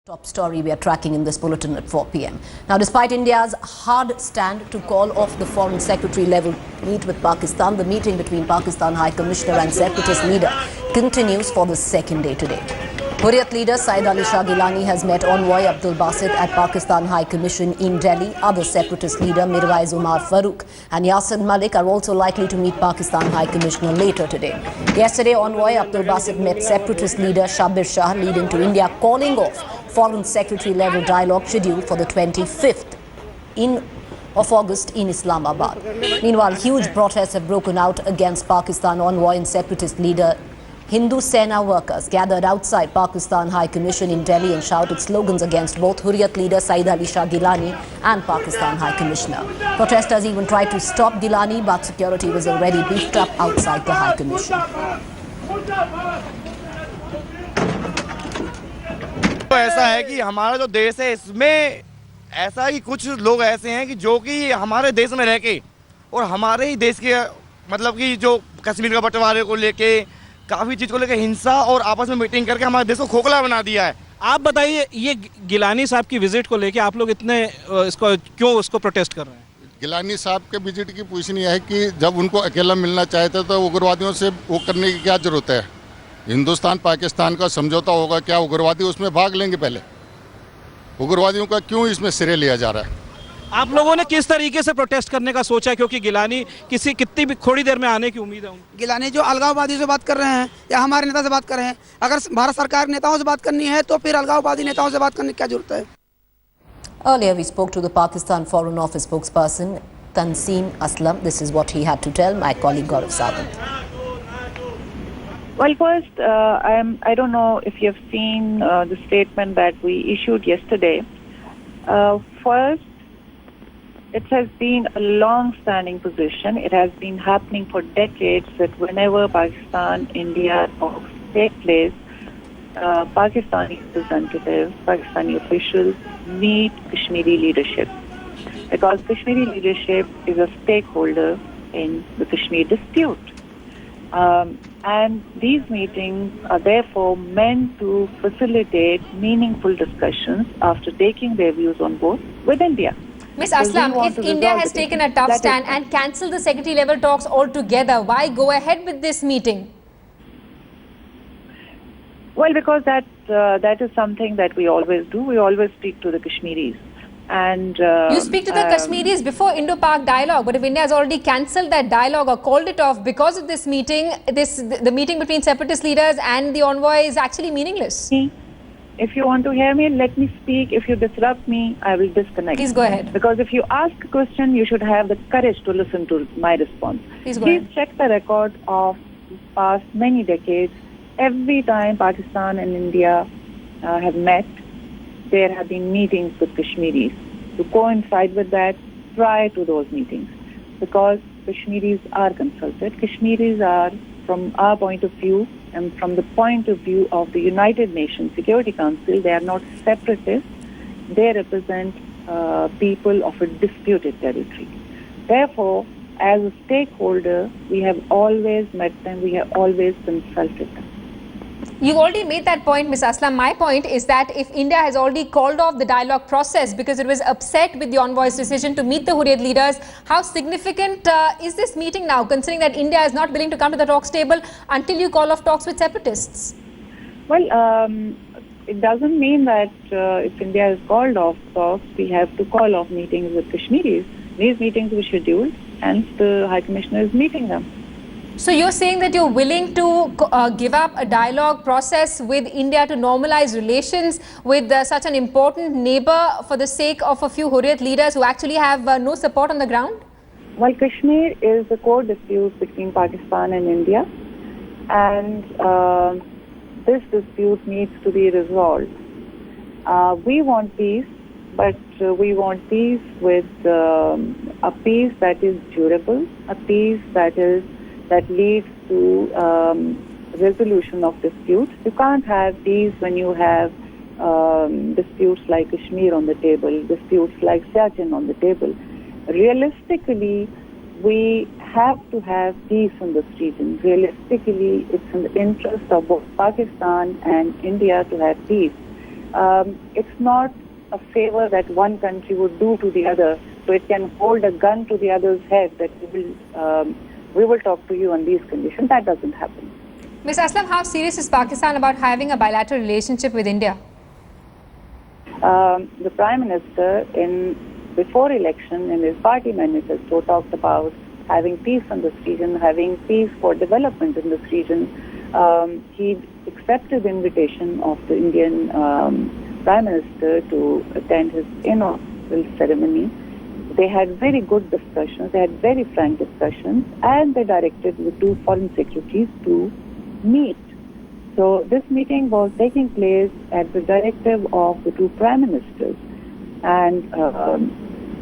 Top story we are tracking in this bulletin at 4 p.m. Now, despite India's hard stand to call off the Foreign Secretary level meet with Pakistan, the meeting between Pakistan High Commissioner and separatist leader continues for the second day today. Hurriyat leader Saeed Ali Shah Gilani has met envoy Abdul Basit at Pakistan High Commission in Delhi. Other separatist leader Mirwaiz Umar Farooq and Yasir Malik are also likely to meet Pakistan High Commissioner later today. Yesterday, envoy Abdul Basit met separatist leader Shabir Shah, leading to India calling off Foreign Secretary level dialogue scheduled for the 25th of August in Islamabad. Meanwhile, huge protests have broken out against Pakistan envoy and separatist leader. Hindu Sena workers gathered outside Pakistan High Commission in Delhi and shouted slogans against both Hurriyat leader Saeed Ali Shah Gilani and Pakistan High Commissioner. Protesters even tried to stop Gilani, but security was already beefed up outside the High Commission. तो ऐसा है कि हमारा जो देश है इसमें ऐसा ही कुछ लोग ऐसे हैं कि जो कि हमारे देश में रह के और हमारे ही देश के मतलब कि जो कश्मीर का बंटवारे को लेके काफ़ी चीज़ को लेके हिंसा और आपस में मीटिंग करके हमारे देश को खोखला बना दिया है। आप बताइए, ये गिलानी साहब की विजिट को लेके आप लोग इतने उसको प्रोटेस्ट कर रहे हैं? गिलानी साहब के विजिट की पूछनी है कि जब उनको अकेला मिलना चाहते तो उग्रवादियों से वो करने की क्या जरूरत है? हिंदुस्तान पाकिस्तान का समझौता होगा, क्या उग्रवादी उसमें भाग लेंगे? पहले उग्रवादियों का क्यों इसमें श्रेय लिया जा रहा है? आप लोगों ने किस तरीके से प्रोटेस्ट करने का सोचा है, क्योंकि गिलानी कितनी भी थोड़ी देर में आने की उम्मीद है? गिलानी जो अलगाववादी से बात कर रहे हैं या हमारे नेता से बात कर रहे हैं, अगर भारत सरकार के नेताओं से बात करनी है तो फिर अलगाववादी नेताओं से बात करने की क्या जरूरत है? Earlier, we spoke to the Pakistan Foreign Office spokesperson Tanseem Aslam. This is what he had to tell my colleague Gaurav Sawant. Well, first, I don't know if you've seen the statement that we issued yesterday. First, it has been a long-standing position. It has been happening for decades that whenever Pakistan-India talks take place, Pakistani representatives, Pakistani officials meet Kashmiri leadership, because Kashmiri leadership is a stakeholder in the Kashmir dispute. And these meetings are therefore meant to facilitate meaningful discussions after taking their views on board with India. Ms. Aslam, if India has taken a tough stand and cancelled the secretary level talks altogether, why go ahead with this meeting? Well, because that is something that we always do. We always speak to the Kashmiris. And you speak to the Kashmiris before Indo-Pak dialogue, but if India has already cancelled that dialogue or called it off because of this meeting, the meeting between separatist leaders and the envoy is actually meaningless. If you want to hear me, let me speak. If you disrupt me, I will disconnect. Please go ahead. Because if you ask a question, you should have the courage to listen to my response. Please go ahead. Check the record of past many decades. Every time Pakistan and India have met, there have been meetings with Kashmiris to coincide with that prior to those meetings. Because Kashmiris are consulted. Kashmiris are, from our point of view, and from the point of view of the United Nations Security Council, they are not separatists. They represent people of a disputed territory. Therefore, as a stakeholder, we have always met them, we have always consulted them. You've already made that point, Ms. Aslam. My point is that if India has already called off the dialogue process because it was upset with the envoy's decision to meet the Hurriyat leaders, how significant is this meeting now, considering that India is not willing to come to the talks table until you call off talks with separatists? Well, it doesn't mean that if India has called off talks, we have to call off meetings with Kashmiris. These meetings were scheduled, hence the High Commissioner is meeting them. So you're saying that you're willing to give up a dialogue process with India to normalize relations with such an important neighbor for the sake of a few Hurriyat leaders who actually have no support on the ground? Well, Kashmir is a core dispute between Pakistan and India, and this dispute needs to be resolved. We want peace, but we want peace with a peace that is durable, a peace that leads to resolution of disputes. You can't have peace when you have disputes like Kashmir on the table, disputes like Siachen on the table. Realistically, we have to have peace in this region. Realistically, it's in the interest of both Pakistan and India to have peace. It's not a favor that one country would do to the other, so it can hold a gun to the other's head that we will talk to you on these conditions. That doesn't happen. Ms. Aslam, how serious is Pakistan about having a bilateral relationship with India? The Prime Minister, before election, in his party manifesto, talked about having peace in this region, having peace for development in this region. He accepted the invitation of the Indian Prime Minister to attend his inaugural ceremony. They had very good discussions, they had very frank discussions, and they directed the two foreign secretaries to meet. So this meeting was taking place at the directive of the two prime ministers, and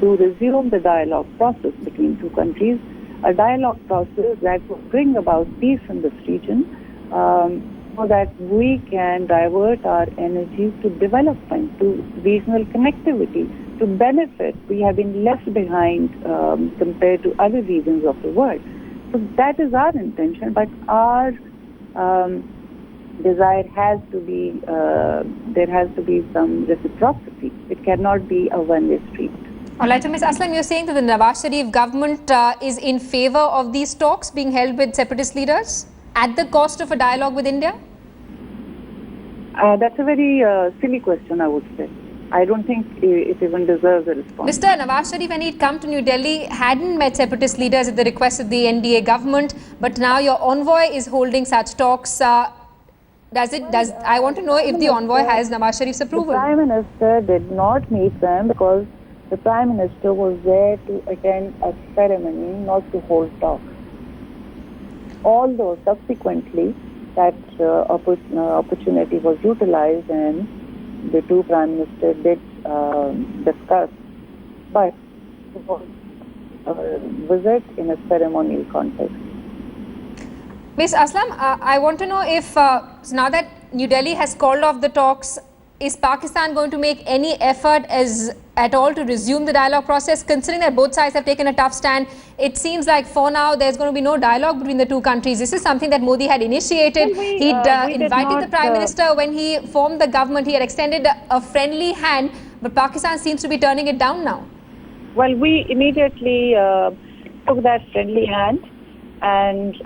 to resume the dialogue process between two countries, a dialogue process that would bring about peace in this region, so that we can divert our energies to development, to regional connectivity, to benefit. We have been left behind compared to other regions of the world. So that is our intention, but our desire has to be, there has to be some reciprocity. It cannot be a one-way street. All right, so Ms. Aslam, you're saying that the Nawaz Sharif government is in favor of these talks being held with separatist leaders at the cost of a dialogue with India? That's a very silly question, I would say. I don't think it even deserves a response. Mr. Nawaz Sharif, when he'd come to New Delhi, hadn't met separatist leaders at the request of the NDA government, but now your envoy is holding such talks. I want to know if the envoy has Nawaz Sharif's approval. The Prime Minister did not meet them because the Prime Minister was there to attend a ceremony, not to hold talks. Although subsequently that opportunity was utilized and the two Prime Ministers did discuss, but it was a visit in a ceremonial context. Ms. Aslam, I want to know if now that New Delhi has called off the talks, is Pakistan going to make any effort at all to resume the dialogue process? Considering that both sides have taken a tough stand, it seems like for now there's going to be no dialogue between the two countries. This is something that Modi had initiated. He'd invited the Prime Minister when he formed the government. He had extended a friendly hand, but Pakistan seems to be turning it down now. Well, we immediately took that friendly hand, and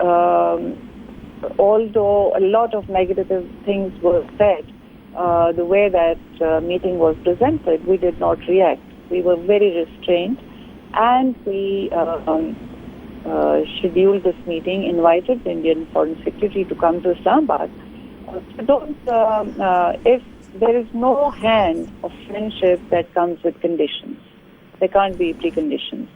although a lot of negative things were said, the way that meeting was presented, we did not react. We were very restrained, and we scheduled this meeting, invited the Indian Foreign Secretary to come to Islamabad. If there is no hand of friendship that comes with conditions, there can't be preconditions.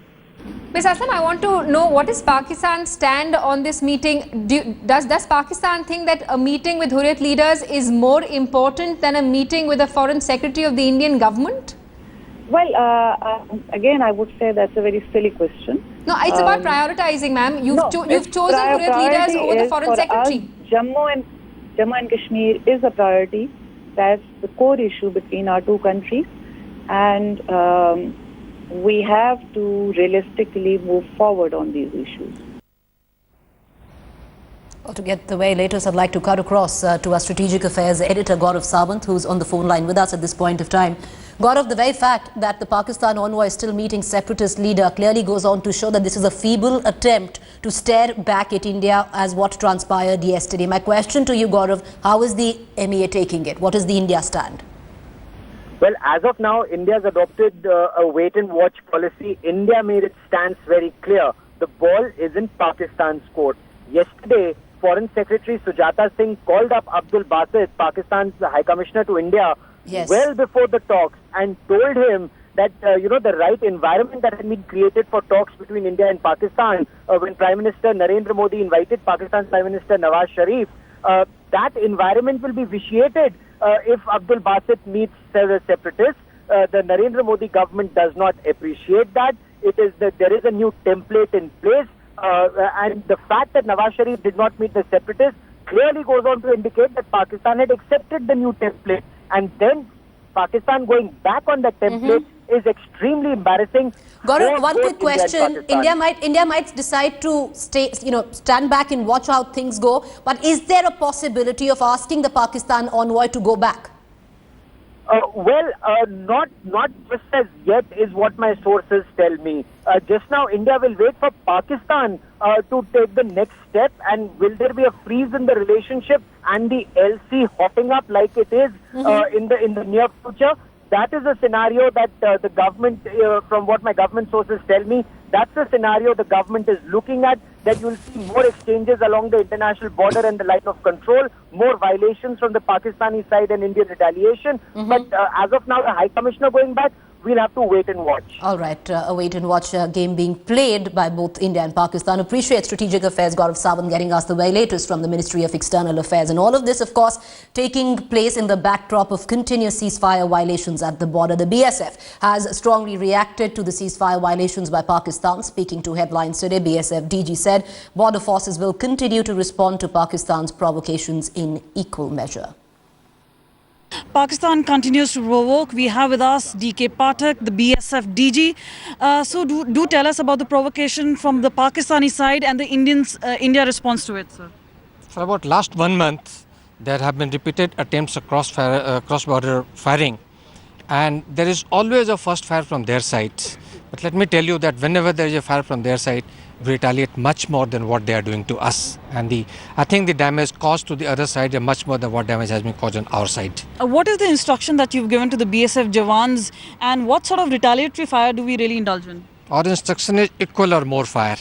Ms. Aslam, I want to know what is Pakistan's stand on this meeting. Does Pakistan think that a meeting with Hurriyat leaders is more important than a meeting with the Foreign Secretary of the Indian government? Well, again, I would say that's a very silly question. No, it's about prioritizing, ma'am. You've chosen Hurriyat leaders over the Foreign Secretary. Jammu and Kashmir is a priority. That's the core issue between our two countries, and we have to realistically move forward on these issues. Well, to get the way latest, I'd like to cut across to our Strategic Affairs editor, Gaurav Sawant, who's on the phone line with us at this point of time. Gaurav, the very fact that the Pakistan envoy is still meeting separatist leader clearly goes on to show that this is a feeble attempt to stare back at India as what transpired yesterday. My question to you, Gaurav, how is the MEA taking it? What is the India stand? Well, as of now, India has adopted a wait-and-watch policy. India made its stance very clear. The ball is in Pakistan's court. Yesterday, Foreign Secretary Sujata Singh called up Abdul Basit, Pakistan's High Commissioner to India, well before the talks, and told him that, the right environment that had been created for talks between India and Pakistan, when Prime Minister Narendra Modi invited Pakistan's Prime Minister Nawaz Sharif, that environment will be vitiated if Abdul Basit meets separatists. The Narendra Modi government does not appreciate that. There is a new template in place, and the fact that Nawaz Sharif did not meet the separatists clearly goes on to indicate that Pakistan had accepted the new template, and then Pakistan going back on that template is extremely embarrassing. Gaurav, one quick question. India might decide to stand back and watch how things go. But is there a possibility of asking the Pakistan envoy to go back? Not just as yet is what my sources tell me. Just now, India will wait for Pakistan to take the next step, and will there be a freeze in the relationship and the LC hopping up like it is in the near future? That is a scenario that the government, from what my government sources tell me, that's the scenario the government is looking at, that you'll see more exchanges along the international border and the line of control, more violations from the Pakistani side and Indian retaliation. But as of now, the High Commissioner going back, we'll have to wait and watch. All right, a wait and watch game being played by both India and Pakistan. Appreciate Strategic Affairs Gaurav Sawant getting us the very latest from the Ministry of External Affairs. And all of this, of course, taking place in the backdrop of continuous ceasefire violations at the border. The BSF has strongly reacted to the ceasefire violations by Pakistan. Speaking to headlines today, BSF DG said border forces will continue to respond to Pakistan's provocations in equal measure. Pakistan continues to provoke. We have with us DK Pathak, the BSF DG. So do tell us about the provocation from the Pakistani side and the India response to it, sir. For about last 1 month, there have been repeated attempts of cross-border firing, and there is always a first fire from their side. But let me tell you that whenever there is a fire from their side, we retaliate much more than what they are doing to us. And I think the damage caused to the other side is much more than what damage has been caused on our side. What is the instruction that you've given to the BSF Jawans, and what sort of retaliatory fire do we really indulge in? Our instruction is equal or more fire.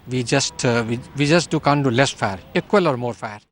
We just can't do less fire, equal or more fire.